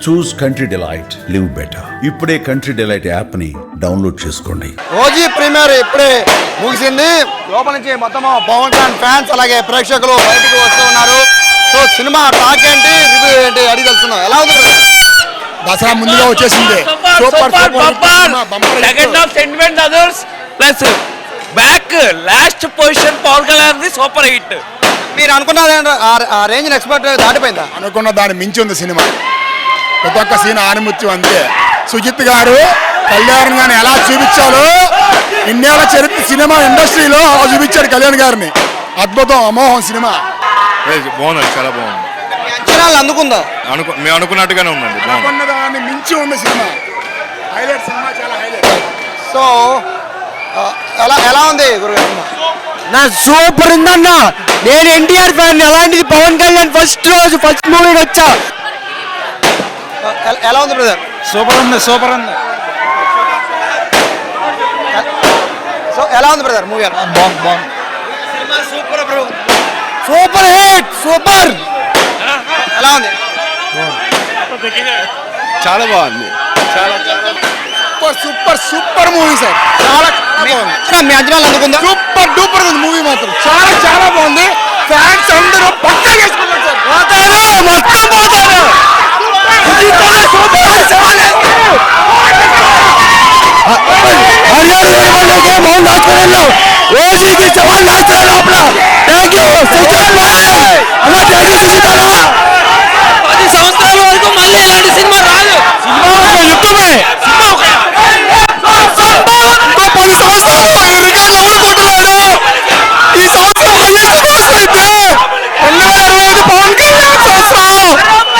చూస్ country delight, live better. ఇప్పుడే country delight app ని download చేసుకోండి. ఓజీ ప్రీమియర్ ఇప్పుడే ముగిసింది. లోపల నుంచి మొత్తం పవన్ కళ్యాణ్ ఫ్యాన్స్ అలాగే ప్రేక్షకులు బయటకు వస్తూ ఉన్నారు. సో సినిమా టాక్ ఏంటి, రివ్యూ ఏంటి అడిగి తెలుస్తున్నాం. ఎలా ఉంది? దసరా ముందుగా వచ్చేసింది. Second half sentiment others plus back last position Pawan Kalyan super hit. మీరు అనుకున్న ఆ రేంజ్ ఎక్స్పెక్ట్ దాటిపోయిందా? అనుకున్న దాని మించి ఉంది సినిమా. ప్రతి ఒక్క సీన్ ఆనిముత్యం అంతే. సుజిత్ గారు కళ్యాణ్ గారిని ఎలా చూపించాలో ఇన్నేళ్ల చరిత్ర సినిమా ఇండస్ట్రీలో అలా చూపించాడు కళ్యాణ్ గారిని. అద్భుతం, అమోహం సినిమా. బాగుంది, చాలా బాగుంది. అంచనాలు అందుకుందా? మేము అనుకున్నట్టుగానే ఉందండి. అనుకున్న దాన్ని మించి ఉంది సినిమా. హైలైట్ సినిమా, చాలా హైలైట్. సో ఎలా ఉంది గురుగారు? నా సూపర్ ఉందన్న. నేను ఎన్టీఆర్ ఫ్యాన్. అలాంటిది పవన్ కళ్యాణ్ ఫస్ట్ రోజు ఫస్ట్ మూవీకి వచ్చా. ఎలా ఉంది బ్రదర్? సూపర్ ఉంది, సూపర్ ఉంది. సో ఎలా ఉంది బ్రదర్ మూవీ? బాగుంది. Super hit, super. ఎలా ఉంది? చాలా బాగుంది. Super super movie sir. చాలా మీ అంచనాలు అందుకుందా? సూపర్ డూపర్ ఉంది మూవీ మాత్రం. చాలా చాలా బాగుంది. ఫ్యాన్స్ అందరూ పక్కా చేసుకున్నారు సార్. మొత్తం పోతారు. ఓజీకి సవాల్ చేస్తారు లోపల. థ్యాంక్ యూ సుజాన్ భాయ్. అలా థ్యాంక్ యూ సుజితారా. 10 సంవత్సరాల వరకు మళ్ళీ ఇలాంటి సినిమా రాదు. సినిమా యుద్ధమే. ఈ సంవత్సరం హైయెస్ట్ గ్రాస్ అయితే 2025 పవన్ కళ్యాణ్ సంవత్సరం.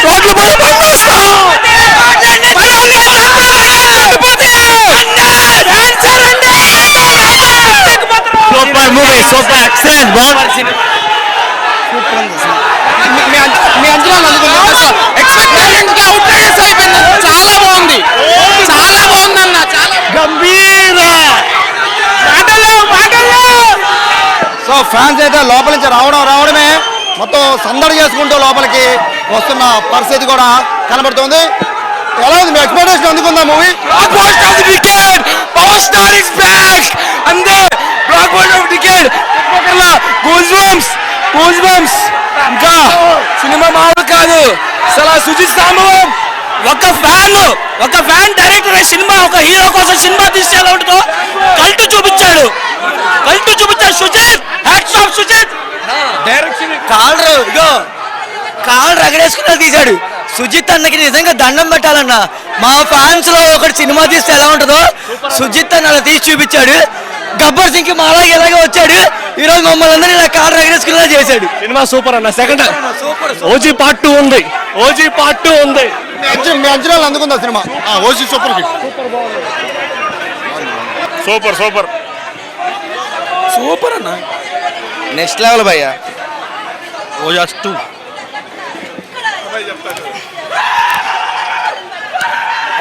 రోడ్ల పై పంపిస్తాం. Super movie, super excellent. బాగుంది. మీ అంచనాలు అందుకుందా? ఎక్స్పెక్టేషన్స్ అవుట్ రేస్ అయిపోయింది. చాలా బాగుంది, చాలా బాగుందన్న. చాలా గంభీర సో ఫ్యాన్స్ అయితే లోపల నుంచి రావడమే మొత్తం సందడి చేసుకుంటూ లోపలికి వస్తున్న పరిస్థితి కూడా కనబడుతుంది. ఎలా ఉంది? మీ ఎక్స్పెక్టేషన్ అందుకుందా movie? Power star is back. అంతే, blockbuster of decade. Goosebumps. ఇంకా సినిమా మామూలు కాదు అసలు. సుజిత్ సాంబవం ఒక ఫ్యాన్ డైరెక్టర్ సినిమా, ఒక హీరో కోసం సినిమా తీస్తే ఎలా ఉంటుందో కల్ట్ చూపించాడు. Sujeeth, hats off Sujeeth. Direction కాళ్ళు రగడేసుకున్నా తీశాడు. సుజిత్ అన్నకి నిజంగా దండం పెట్టాలన్న. మా ఫ్యాన్స్ లో ఒకటి సినిమా తీస్తే ఎలా ఉంటుందో సుజిత్ అన్న అలా తీసి చూపించాడు. గబ్బర్ సింగ్ కి మాలాగా ఎలాగే వచ్చాడు. ఈ రోజు మమ్మల్ని అందరినీ ఇలా కాళ్ళు రగడేసుకునేలా చేశాడు. సినిమా సూపర్ అన్న. సెకండ్ ఓజీ పార్ట్ 2 ఉంది. మీ అంచనాలు అందుకుందా సినిమా? OG super hit. సూపర్ అన్న. నెక్స్ట్ లెవెల్ భయ్యా. ఓజాస్ 2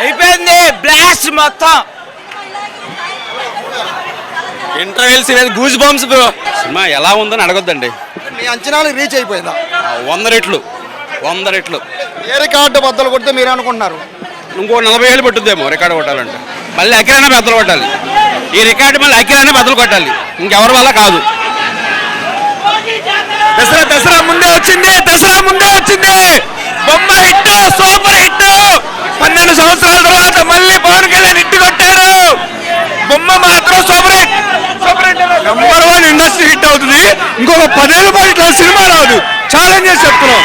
అయిపోయింది. బ్లాస్ట్ మొత్తం. Intervals goose bumps bro. Cinema ఎలా ఉందని అడగొద్దండి. మీ అంచనాలు రీచ్ అయిపోయిందా? 100 రెట్లు. ఏ రికార్డు బద్దలు కొడితే మీరు అనుకుంటున్నారు? ఇంకో 40 ఏళ్ళు పట్టుద్దేమో రికార్డు కొట్టాలంటే. మళ్ళీ అఖిలైనా బద్దలు కొట్టాలి. ఈ రికార్డు మళ్ళీ అఖిలైనా బద్దలు కొట్టాలి. ఇంకెవరి వల్ల కాదు. దసరా ముందే వచ్చింది. బొమ్మ హిట్, సూపర్ హిట్. 12 సంవత్సరాల తర్వాత మళ్ళీ పవన్ కళ్యాణ్ హిట్ కొట్టారు. బొమ్మ మాత్రం super hit. Number 1 industry hit అవుతుంది. ఇంకొక 10 ఏళ్ళ పాటు ఇట్లా సినిమా రాదు. ఛాలెంజ్ చేసి చెప్తున్నాం.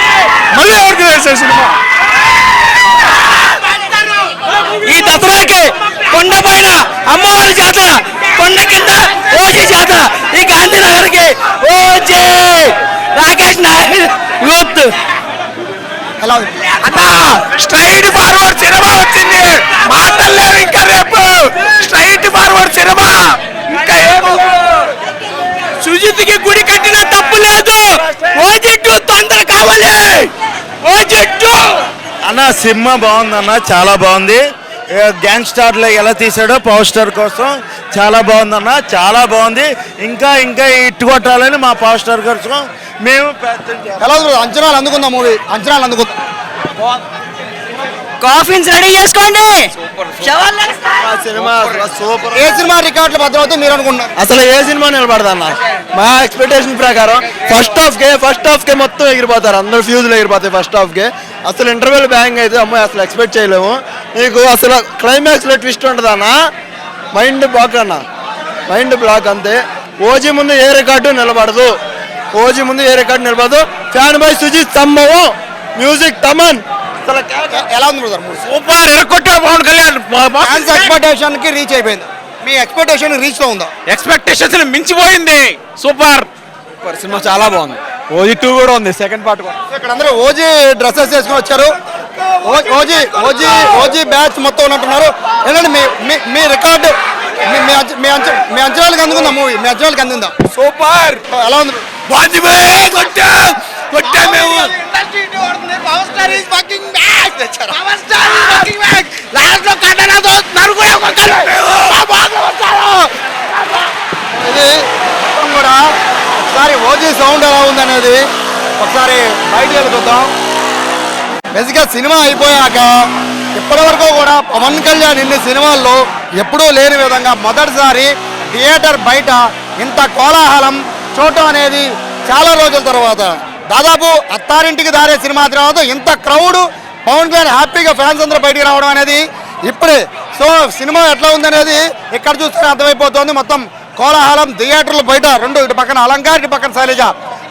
మళ్ళీ ఎవరికి వేసే సినిమా ఈ దసరాకి కొండ పైన అమ్మవారి జాతర, కొండ కింద ఓజీ జాతర. ఈ గాంధీనగర్కి ఓజీ రాకేష్ నాయక్ యూత్. ఎలా ఉంది? అన్నా స్ట్రైట్ ఫార్వర్డ్ సినిమా వచ్చింది. మాటల్లేవు ఇంకా. రేపు స్ట్రైట్ ఫార్వర్డ్ సినిమా. ఇంకా ఏమో సుజిత్కి గుడి కట్టిన తప్పు లేదు. ఓజీ 2 తొందర కావాలి. ఓజీ 2 అన్న సినిమా బాగుందన్న, చాలా బాగుంది. గ్యాంగ్ స్టార్లో ఎలా తీసాడో పవర్ స్టార్ కోసం చాలా బాగుందన్న, చాలా బాగుంది. ఇంకా హిట్ కొట్టాలని మా పవర్ స్టార్ కోసం మేము ఎలా అంచనాలు అందుకుందాం మూవీ? అంచనాలు అందుకుందాం. కాఫీన్స్ రెడీ చేసుకోండి. సినిమా సూపర్. ఏ సినిమా రికార్డులు భద్రమవుతాయి మీరు అనుకుంటున్నారు? అసలు ఏ సినిమా నిలబడదన్న మా ఎక్స్పెక్టేషన్ ప్రకారం ఫస్ట్ హాఫ్ కే మొత్తం ఎగిరిపోతారు, అందరు ఫ్యూజులు ఎగిరిపోతాయి ఫస్ట్ హాఫ్ కే. అసలు ఇంటర్వెల్ బ్యాంగ్ అయితే అమ్మాయి అసలు ఎక్స్పెక్ట్ చేయలేము. నీకు అసలు క్లైమాక్స్ లో ట్విస్ట్ ఉంటుంది అన్న, మైండ్ బ్లాక్ అంతే. ఓజీ ముందు ఏ రికార్డు నిలబడదు, ఫ్యాన్ బై సుజిత్ సంభవం, మ్యూజిక్ తమన్. అసలు ఎలా ఉంది బ్రదర్? సూపర్ ఎరగొట్టాడు పవన్ కళ్యాణ్. ఫ్యాన్స్ ఎక్స్పెక్టేషన్ కి రీచ్ అయిపోయింది. మీ ఎక్స్పెక్టేషన్ రీచ్ లో ఉందా? ఎక్స్పెక్టేషన్స్ మించిపోయింది. సూపర్ సినిమా చాలా బాగుంది. ఓజీ 2 కూడా ఉంది, సెకండ్ పార్ట్ కూడా. ఇక్కడ అందరూ ఓజీ డ్రెస్సెస్ వేసుకుని వచ్చారు. ఓజీ బ్యాచ్ మొత్తం ఉన్నట్టున్నారు. ఏంటంటే మీ రికార్డు మీ అంచనాలకు అందుకుందా మూవీ? మీ అంచనాలకు అందిందా? సూపర్ ఎలా ఉంది? కొట్టా మేము. ఇది కూడా ఒకసారి ఓజీ సౌండ్ ఎలా ఉందనేది ఒకసారి బయటికి వెళ్ళి చూద్దాం. బేసిక్గా సినిమా అయిపోయాక ఇప్పటి వరకు కూడా పవన్ కళ్యాణ్ ఇన్ని సినిమాల్లో ఎప్పుడూ లేని విధంగా మొదటిసారి థియేటర్ బయట ఇంత కోలాహలం చూడటం అనేది చాలా రోజుల తర్వాత, దాదాపు అత్తారింటికి దారే సినిమా తర్వాత ఇంత క్రౌడ్ పవన్ కళ్యాణ్ హ్యాపీగా ఫ్యాన్స్ అందరూ బయటికి రావడం అనేది ఇప్పుడే. సో సినిమా ఎట్లా ఉందనేది ఇక్కడ చూస్తే అర్థమైపోతుంది. మొత్తం కోలాహలం థియేటర్లు బయట రెండు, ఇటు పక్కన అలంకార్, ఇటు పక్కన శైలజ,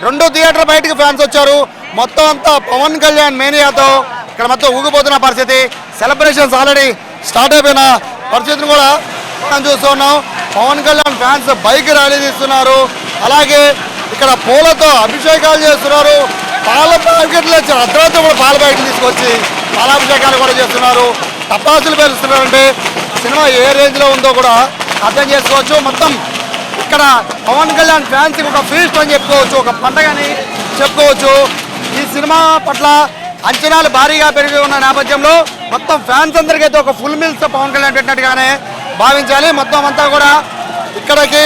రెండు థియేటర్ల బయటకు ఫ్యాన్స్ వచ్చారు. మొత్తం అంతా పవన్ కళ్యాణ్ మేనియాతో ఇక్కడ మొత్తం ఊగిపోతున్న పరిస్థితి. సెలబ్రేషన్స్ ఆల్రెడీ స్టార్ట్ అయిపోయిన పరిస్థితిని కూడా మనం చూస్తూ ఉన్నాం. Pawan Kalyan fans bike rally తీస్తున్నారు. అలాగే ఇక్కడ పూలతో అభిషేకాలు చేస్తున్నారు. పాల ప్యాకెట్లు ఇచ్చారు, అర్ధరాత్రి కూడా పాల ప్యాకెట్లు తీసుకొచ్చి పాలాభిషేకాలు కూడా చేస్తున్నారు. టపాసులు పేరుస్తున్నారంటే సినిమా ఏ రేంజ్లో ఉందో కూడా అర్థం చేసుకోవచ్చు. మొత్తం ఇక్కడ పవన్ కళ్యాణ్ ఫ్యాన్స్కి ఒక ఫీస్ట్ అని చెప్పుకోవచ్చు, ఒక పండగని చెప్పుకోవచ్చు. ఈ సినిమా పట్ల అంచనాలు భారీగా పెరిగి ఉన్న నేపథ్యంలో మొత్తం ఫ్యాన్స్ అందరికైతే ఒక ఫుల్ మీల్స్ పవన్ కళ్యాణ్ పెట్టినట్టుగానే భావించాలి. మొత్తం అంతా కూడా ఇక్కడికి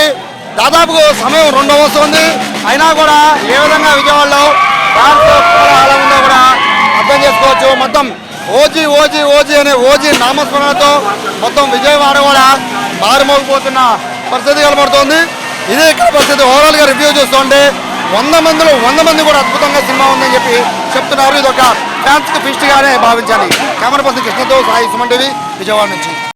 దాదాపు సమయం 2 వస్తుంది. అయినా కూడా ఏ విధంగా విజయవాడలో ఫ్యాన్స్ కోలాహలం ఉందో కూడా అర్థం చేసుకోవచ్చు. మొత్తం ఓజీ అనే ఓజీ నామస్మరణతో మొత్తం విజయవాడ కూడా మారుమోగిపోతున్న పరిస్థితి కనబడుతోంది. ఇదే ఇక్కడ పరిస్థితి. ఓవరాల్గా రివ్యూ చూస్తుంటే 100 మంది కూడా అద్భుతంగా సినిమా ఉందని చెప్పి చెప్తున్నారు. ఇది ఒక ఫ్యాన్స్కి ఫిస్ట్గానే భావించాలి. కెమెరా పర్సన్ కృష్ణతో సాయి సుమన్ టీవీ, విజయవాడ నుంచి.